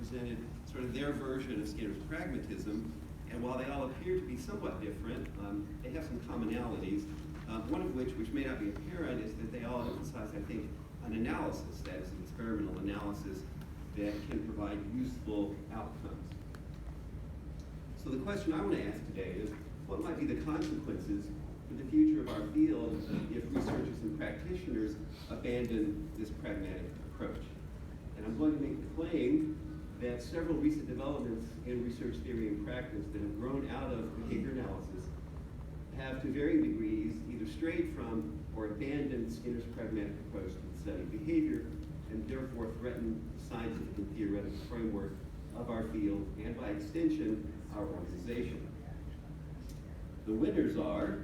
presented sort of their version of Skinner's pragmatism, and while they all appear to be somewhat different, they have some commonalities, one of which may not be apparent, is that they all emphasize, I think, an analysis, that is, an experimental analysis that can provide useful outcomes. So the question I want to ask today is, what might be the consequences for the future of our field if researchers and practitioners abandon this pragmatic approach? And I'm going to make the claim that several recent developments in research theory and practice that have grown out of behavior analysis have to varying degrees either strayed from or abandoned Skinner's pragmatic approach to the study of behavior, and therefore threaten the scientific and theoretical framework of our field and, by extension, our organization. The winners are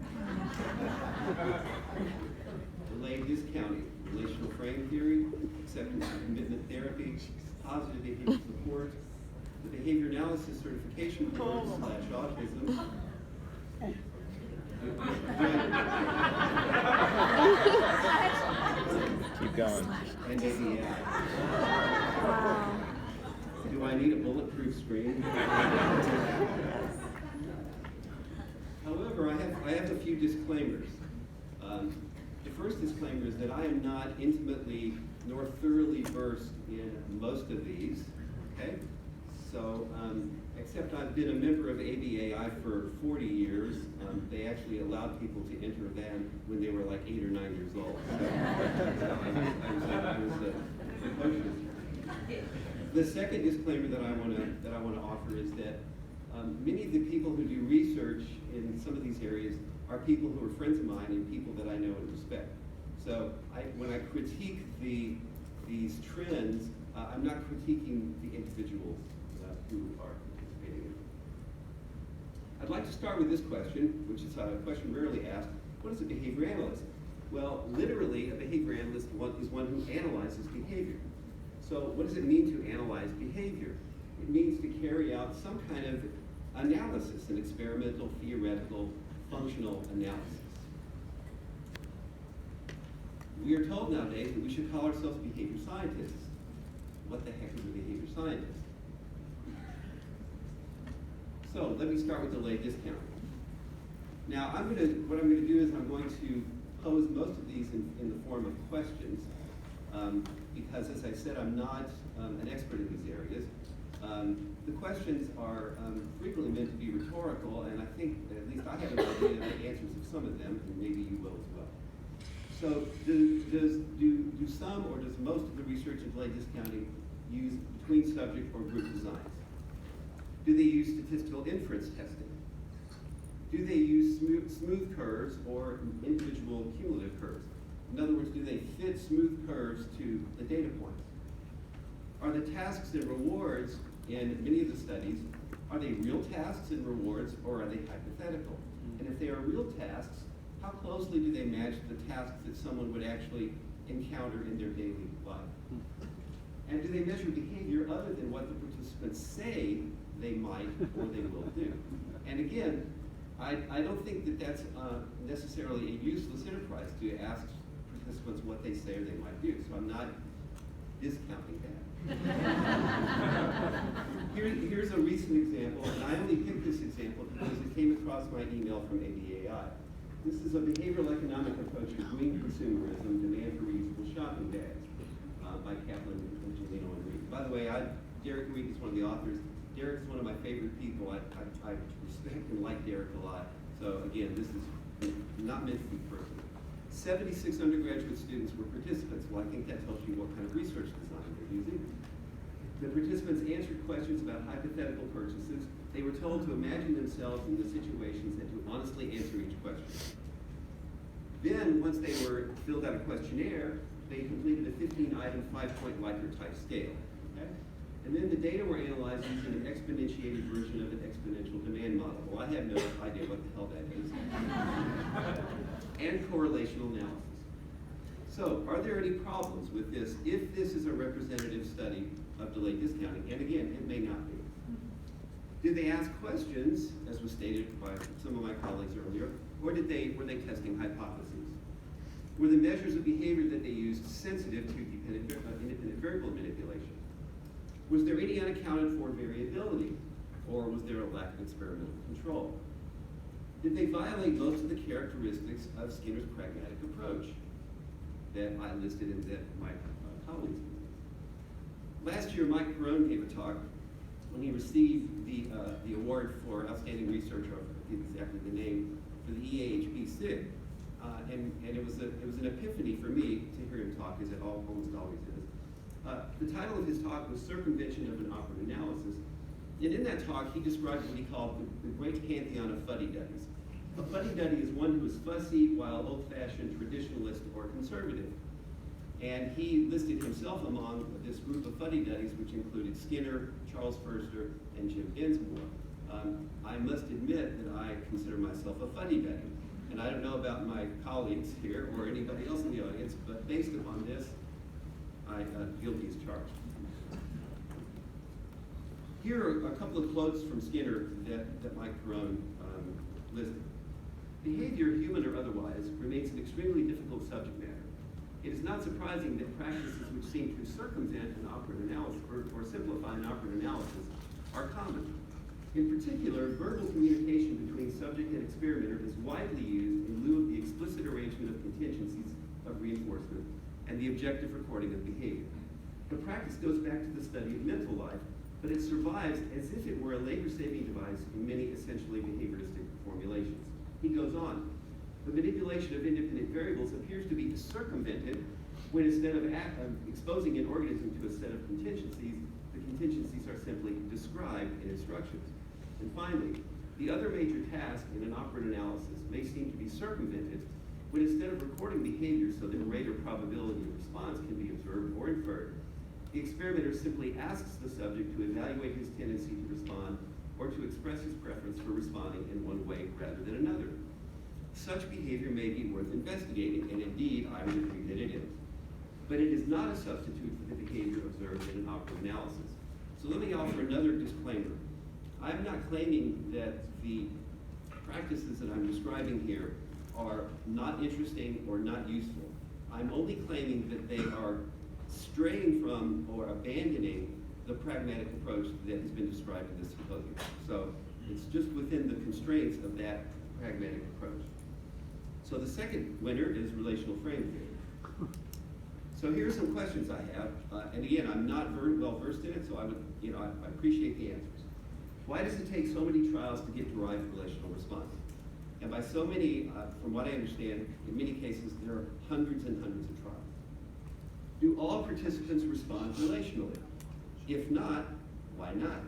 delayed discounting, relational frame theory, acceptance and commitment therapy, positive behavioral support, the behavior analysis certification course / autism. Keep going. And ABI. Do I need a bulletproof screen? However, I have a few disclaimers. The first disclaimer is that I am not intimately nor thoroughly versed in most of these, okay? So, except I've been a member of ABAI for 40 years. They actually allowed people to enter them when they were like 8 or 9 years old. So I was precocious. The second disclaimer that I want to offer is that many of the people who do research in some of these areas are people who are friends of mine and people that I know and respect. So when I critique these trends, I'm not critiquing the individuals who are participating in it. I'd like to start with this question, which is a question rarely asked. What is a behavior analyst? Well, literally, a behavior analyst is one who analyzes behavior. So what does it mean to analyze behavior? It means to carry out some kind of analysis, an experimental, theoretical, functional analysis. We are told nowadays that we should call ourselves behavior scientists. What the heck is a behavior scientist? So let me start with delayed discounting. Now, what I'm going to do is I'm going to pose most of these in the form of questions, because, as I said, I'm not an expert in these areas. The questions are frequently meant to be rhetorical, and I think, at least I have an idea of the answers of some of them, and maybe you will as well. So do some or does most of the research in delayed discounting use between subject or group designs? Do they use statistical inference testing? Do they use smooth curves or individual cumulative curves? In other words, do they fit smooth curves to the data points? Are the tasks and rewards in many of the studies, are they real tasks and rewards, or are they hypothetical? And if they are real tasks, how closely do they match the tasks that someone would actually encounter in their daily life? And do they measure behavior other than what the participants say they might or they will do? And again, I don't think that that's necessarily a useless enterprise to ask participants what they say or they might do. So I'm not discounting that. Here's a recent example, and I only picked this example because it came across my email from ABAI. This is a behavioral economic approach to green consumerism, demand for reusable shopping bags, by Kaplan and Angelino and Reed. By the way, Derek Reed is one of the authors. Derek is one of my favorite people. I respect and like Derek a lot. So again, this is not meant to be personal. 76 undergraduate students were participants. Well, I think that tells you what kind of research design they're using. The participants answered questions about hypothetical purchases. They were told to imagine themselves in the situations and to honestly answer each question. Then, once they were filled out a questionnaire, they completed a 15-item 5-point Likert type scale. Okay? And then the data were analyzed using an exponentiated version of an exponential demand model. Well, I have no idea what the hell that is. And correlational analysis. So, are there any problems with this if this is a representative study of delayed discounting? And again, it may not be. Did they ask questions, as was stated by some of my colleagues earlier, or were they testing hypotheses? Were the measures of behavior that they used sensitive to independent variable manipulation? Was there any unaccounted for variability, or was there a lack of experimental control? Did they violate most of the characteristics of Skinner's pragmatic approach that I listed and that my colleagues listed? Last year, Mike Perrone gave a talk when he received the award for Outstanding Research, or I forget exactly the name, for the EAHB SIG. And it was an epiphany for me to hear him talk, as it almost always is. The title of his talk was Circumvention of an Operant Analysis. And in that talk, he described what he called the great pantheon of fuddy-duddies. A fuddy-duddy is one who is fussy, while old-fashioned, traditionalist, or conservative. And he listed himself among this group of fuddy-duddies, which included Skinner, Charles Foerster, and Jim Dinsmore. I must admit that I consider myself a fuddy-duddy. And I don't know about my colleagues here or anybody else in the audience, but based upon this, I guilty as charged. Here are a couple of quotes from Skinner that Mike Perrone listed. Behavior, human or otherwise, remains an extremely difficult subject matter. It is not surprising that practices which seem to circumvent an operant analysis or simplify an operant analysis are common. In particular, verbal communication between subject and experimenter is widely used in lieu of the explicit arrangement of contingencies of reinforcement and the objective recording of behavior. The practice goes back to the study of mental life, but it survives as if it were a labor-saving device in many essentially behavioristic formulations. He goes on. The manipulation of independent variables appears to be circumvented when instead of exposing an organism to a set of contingencies, the contingencies are simply described in instructions. And finally, the other major task in an operant analysis may seem to be circumvented when instead of recording behavior so that a rate or probability of response can be observed or inferred, the experimenter simply asks the subject to evaluate his tendency to respond or to express his preference for responding in one way rather than another. Such behavior may be worth investigating, and indeed, I would agree that it is. But it is not a substitute for the behavior observed in an operant analysis. So let me offer another disclaimer. I'm not claiming that the practices that I'm describing here are not interesting or not useful. I'm only claiming that they are straying from or abandoning the pragmatic approach that has been described in this symposium. So it's just within the constraints of that pragmatic approach. So the second winner is relational frame theory. So here are some questions I have, and again, I'm not very well versed in it, so I appreciate the answers. Why does it take so many trials to get derived relational response? And by so many, from what I understand, in many cases, there are hundreds and hundreds of trials. Do all participants respond relationally? If not, why not?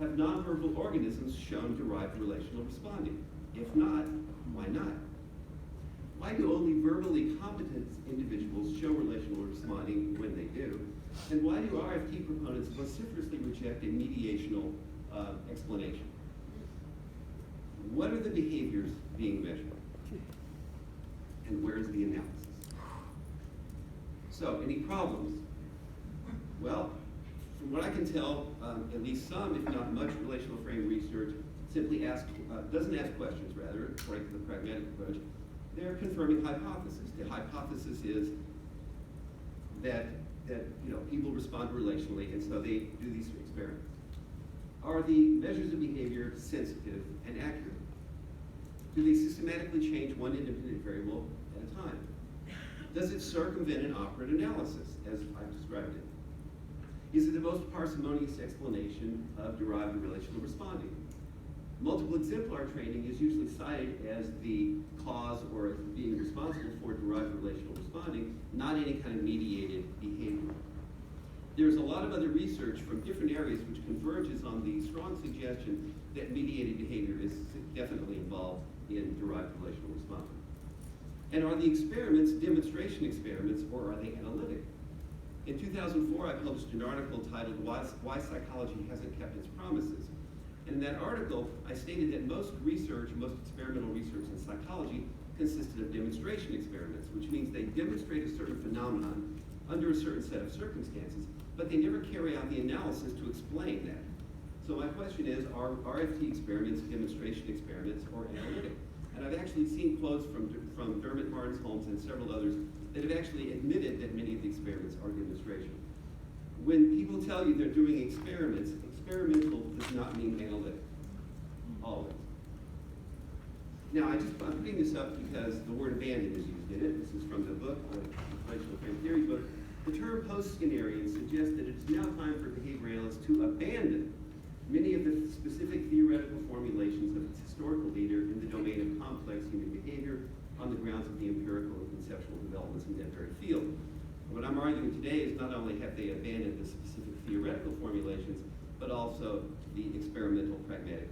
Have nonverbal organisms shown derived relational responding? If not, why not? Why do only verbally competent individuals show relational responding when they do? And why do RFT proponents vociferously reject a mediational explanation? What are the behaviors being measured? And where is the analysis? So, any problems? Well, from what I can tell, at least some, if not much, relational frame research simply doesn't ask questions, rather, according to the pragmatic approach. They're confirming hypothesis. The hypothesis is that people respond relationally, and so they do these experiments. Are the measures of behavior sensitive and accurate? Do they systematically change one independent variable at a time? Does it circumvent an operant analysis, as I've described it? Is it the most parsimonious explanation of derived relational responding? Multiple exemplar training is usually cited as the cause or as being responsible for derived relational responding, not any kind of mediated behavior. There's a lot of other research from different areas which converges on the strong suggestion that mediated behavior is definitely involved in derived relational responding. And are the experiments demonstration experiments, or are they analytic? In 2004, I published an article titled Why Psychology Hasn't Kept Its Promises. And in that article, I stated that most experimental research in psychology consisted of demonstration experiments, which means they demonstrate a certain phenomenon under a certain set of circumstances, but they never carry out the analysis to explain that. So my question is, are RFT experiments demonstration experiments or analytic? And I've actually seen quotes from Dermot Barnes Holmes and several others that have actually admitted that many of the experiments are demonstration. when people tell you they're doing experiments, experimental does not mean analytic, always. Now, I'm putting this up because the word abandon is used in it. This is from the book, the Relational Frame Theory book. The term post-Skinnerian suggests that it is now time for behavior analysts to abandon many of the specific theoretical formulations of its historical leader in the domain of complex human behavior on the grounds of the empirical and conceptual developments in that very field. What I'm arguing today is not only have they abandoned the specific theoretical formulations, but also the experimental pragmatic.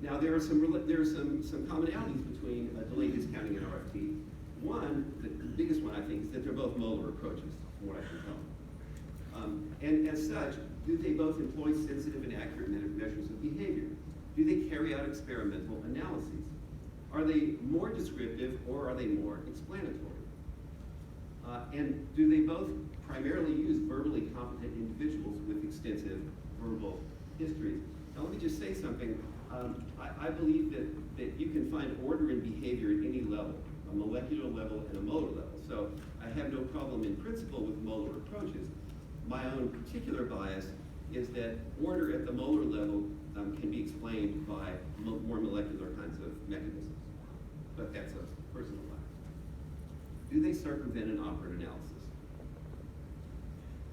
Now there are some commonalities between delay discounting and RFT. One, the biggest one I think, is that they're both molar approaches, from what I can tell. And as such, do they both employ sensitive and accurate measures of behavior? Do they carry out experimental analyses? Are they more descriptive or are they more explanatory? And do they both primarily use verbally competent individuals with extensive verbal histories? Now let me just say something. I believe that you can find order in behavior at any level, a molecular level and a molar level. So I have no problem in principle with molar approaches. My own particular bias is that order at the molar level can be explained by more molecular kinds of mechanisms. But that's a personal bias. Do they circumvent an operant analysis?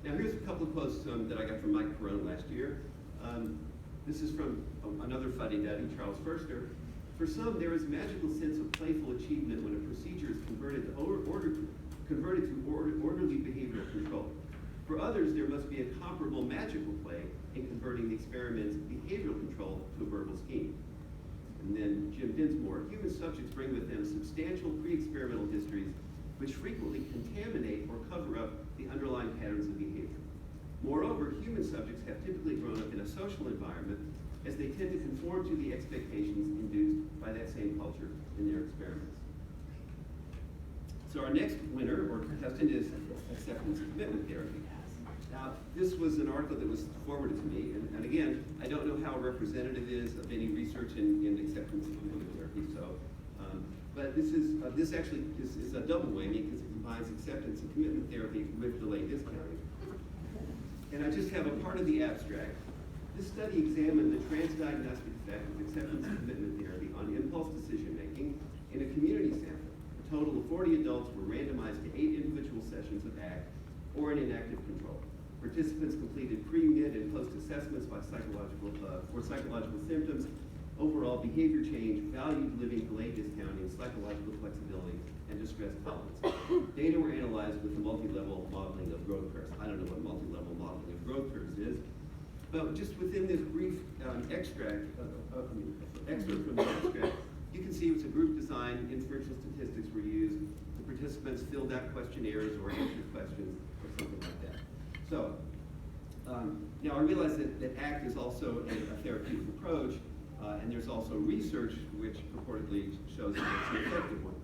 Now here's a couple of quotes that I got from Mike Perrone last year. This is from another fuddy-duddy, Charles Furster. For some, there is a magical sense of playful achievement when a procedure is converted to orderly behavioral control. For others, there must be a comparable magical play in converting the experiment's behavioral control to a verbal scheme. And then Jim Dinsmore, human subjects bring with them substantial pre-experimental histories which frequently contaminate or cover up the underlying patterns of behavior. Moreover, human subjects have typically grown up in a social environment as they tend to conform to the expectations induced by that same culture in their experiments. So our next winner or contestant is acceptance and commitment therapy. Now, this was an article that was forwarded to me, and again, I don't know how representative it is of any research in acceptance and commitment therapy. So, but this actually is a double whammy because it combines acceptance and commitment therapy with delayed discounting. And I just have a part of the abstract. This study examined the transdiagnostic effect of acceptance and commitment therapy on impulse decision-making in a community sample. A total of 40 adults were randomized to 8 individual sessions of ACT or an inactive control. Participants completed pre, mid, and post-assessments for psychological symptoms, overall behavior change, valued living, delayed discounting, psychological flexibility, and distress tolerance. Data were analyzed with the multi-level modeling of growth curves. I don't know what multi-level modeling of growth curves is, but just within this brief excerpt from the abstract, you can see it was a group design, inferential statistics were used, the participants filled out questionnaires or answered questions or something like that. So, now I realize that ACT is also a therapeutic approach, and there's also research which purportedly shows that it's an effective one.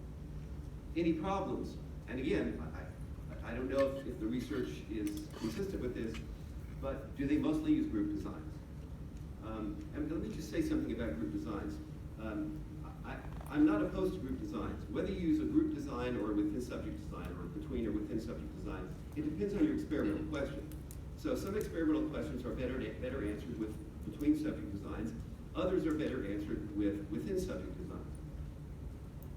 Any problems? And again, I don't know if the research is consistent with this, but do they mostly use group designs? And let me just say something about group designs. I'm not opposed to group designs. Whether you use a group design or within subject design or between or within subject design, it depends on your experimental question. So some experimental questions are better answered with between subject designs. Others are better answered within subject designs.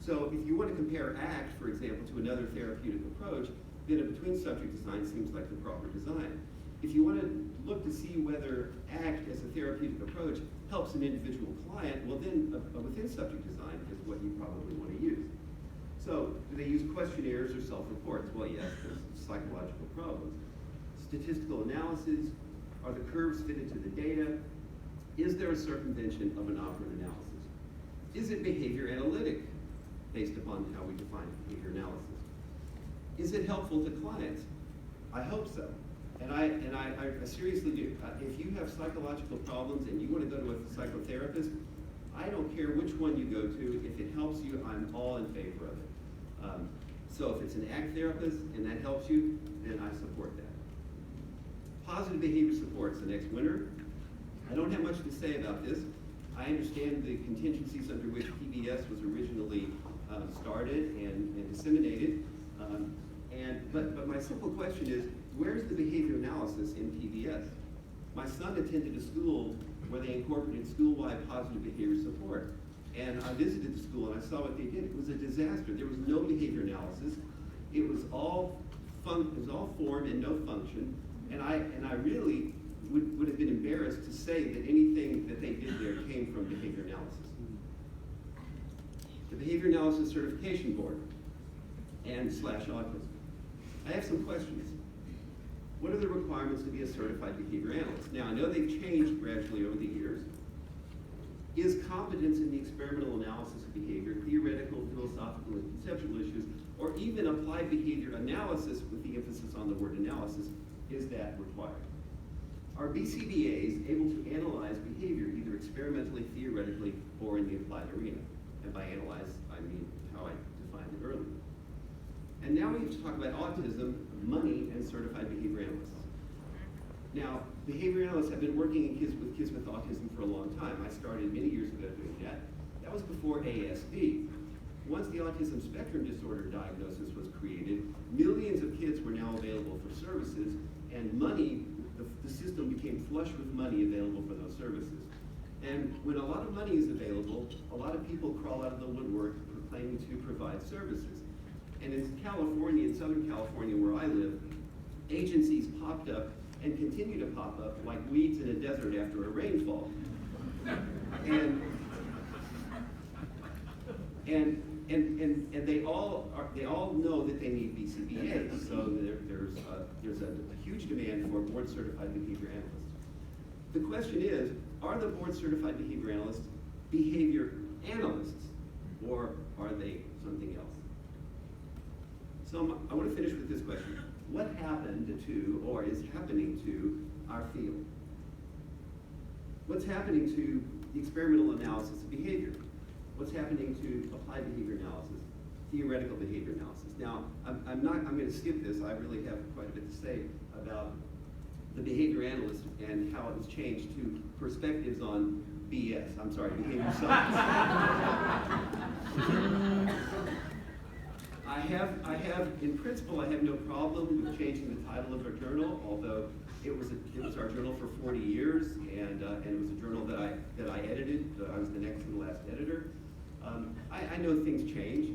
So if you want to compare ACT, for example, to another therapeutic approach, then a between subject design seems like the proper design. If you want to look to see whether ACT as a therapeutic approach helps an individual client, well then a within subject design is what you probably want to use. So do they use questionnaires or self-reports? Well, yes, there's psychological problems. Statistical analysis, are the curves fitted to the data? Is there a circumvention of an operant analysis? Is it behavior analytic based upon how we define behavior analysis? Is it helpful to clients? I hope so. And I seriously do. If you have psychological problems and you want to go to a psychotherapist, I don't care which one you go to. If it helps you, I'm all in favor of it. So if it's an ACT therapist and that helps you, then I support that. Positive behavior support's the next winner. I don't have much to say about this. I understand the contingencies under which PBS was originally started and disseminated. But my simple question is, where's the behavior analysis in PBS? My son attended a school where they incorporated school-wide positive behavior support. And I visited the school and I saw what they did. It was a disaster. There was no behavior analysis. It was all form and no function. And I really would have been embarrassed to say that anything that they did there came from behavior analysis. The Behavior Analysis Certification Board and /autism. I have some questions. What are the requirements to be a certified behavior analyst? Now, I know they've changed gradually over the years. Is competence in the experimental analysis of behavior, theoretical, philosophical, and conceptual issues, or even applied behavior analysis with the emphasis on the word analysis, is that required? Are BCBAs able to analyze behavior either experimentally, theoretically, or in the applied arena? And by analyze, I mean how I defined it earlier. And now we have to talk about autism, money, and certified behavior analysts. Now, behavior analysts have been working with kids with autism for a long time. I started many years ago doing that. That was before ASD. Once the autism spectrum disorder diagnosis was created, millions of kids were now available for services, and money, the system became flush with money available for those services. And when a lot of money is available, a lot of people crawl out of the woodwork claiming to provide services. And in California, in Southern California where I live, agencies popped up and continue to pop up like weeds in a desert after a rainfall. And they all know that they need BCBAs. So there's a huge demand for board certified behavior analysts. The question is, are the board certified behavior analysts behavior analysts, or are they something else? So I want to finish with this question. What happened to, or is happening to, our field? What's happening to the experimental analysis of behavior? What's happening to applied behavior analysis, theoretical behavior analysis? Now, I'm going to skip this. I really have quite a bit to say about the behavior analyst and how it has changed to perspectives on BS. I'm sorry, behavior science. I have, in principle, I have no problem with changing the title of our journal, although it was our journal for 40 years, and it was a journal that I edited. I was the next to the last editor. I know things change,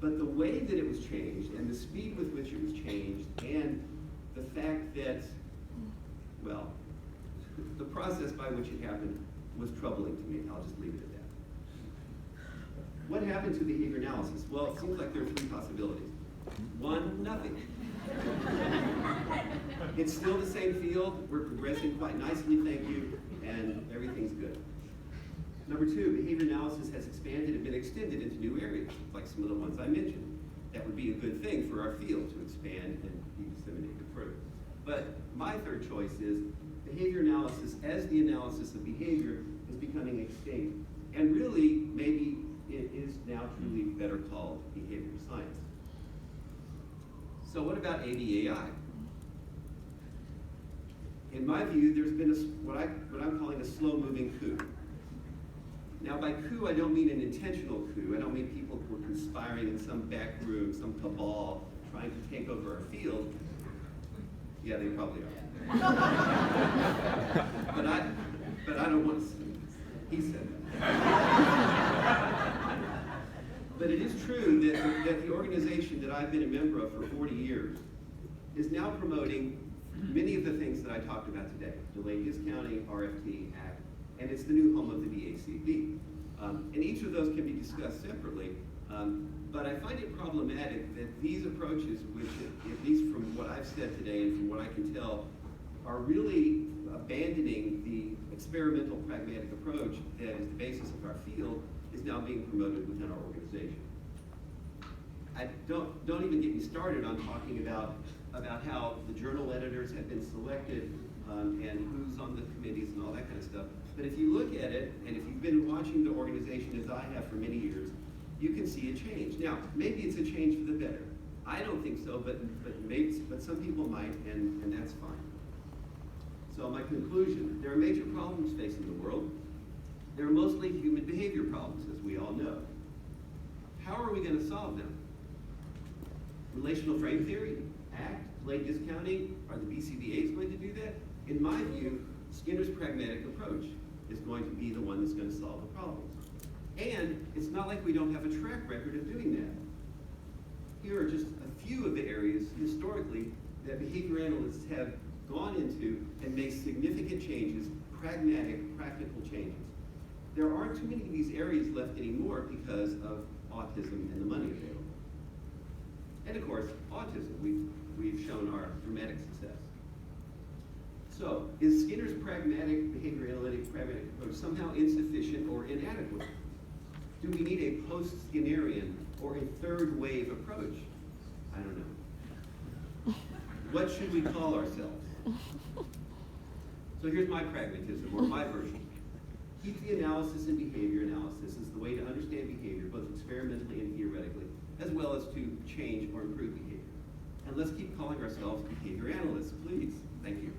but the way that it was changed, and the speed with which it was changed, and the fact that, well, the process by which it happened was troubling to me. I'll just leave it at that. What happened to behavior analysis? Well, it seems like there are three possibilities. One, nothing. It's still the same field. We're progressing quite nicely, thank you, and everything's good. Number two, behavior analysis has expanded and been extended into new areas, like some of the ones I mentioned. That would be a good thing for our field to expand and be disseminated further. But my third choice is behavior analysis as the analysis of behavior is becoming extinct. And really, maybe it is now truly better called behavior science. So what about ABAI? In my view, there's been what I'm calling a slow-moving coup. Now, by coup, I don't mean an intentional coup. I don't mean people who are conspiring in some back room, some cabal, trying to take over our field. Yeah, they probably are. but I don't want to say. He said that. But it is true that the organization that I've been a member of for 40 years is now promoting many of the things that I talked about today: delayed discounting, RFT, ACT, and it's the new home of the BACB. And each of those can be discussed separately, but I find it problematic that these approaches, which, at least from what I've said today and from what I can tell, are really abandoning the experimental pragmatic approach that is the basis of our field, is now being promoted within our organization. Don't even get me started on talking about how the journal editors have been selected and who's on the committees and all that kind of stuff. But if you look at it, and if you've been watching the organization as I have for many years, you can see a change. Now, maybe it's a change for the better. I don't think so, but some people might, and that's fine. So my conclusion, there are major problems facing the world. They're mostly human behavior problems, as we all know. How are we going to solve them? Relational frame theory, ACT, Late discounting, are the BCBAs going to do that? In my view, Skinner's pragmatic approach is going to be the one that's going to solve the problems. And it's not like we don't have a track record of doing that. Here are just a few of the areas historically that behavior analysts have gone into and made significant changes, pragmatic, practical changes. There aren't too many of these areas left anymore because of autism and the money available. And of course, autism, we've shown our dramatic success. So, is Skinner's pragmatic, behavior analytic, pragmatic approach somehow insufficient or inadequate? Do we need a post-Skinnerian or a third wave approach? I don't know. What should we call ourselves? So here's my pragmatism, or my version. Keep the analysis and behavior analysis as the way to understand behavior, both experimentally and theoretically, as well as to change or improve behavior. And let's keep calling ourselves behavior analysts, please. Thank you.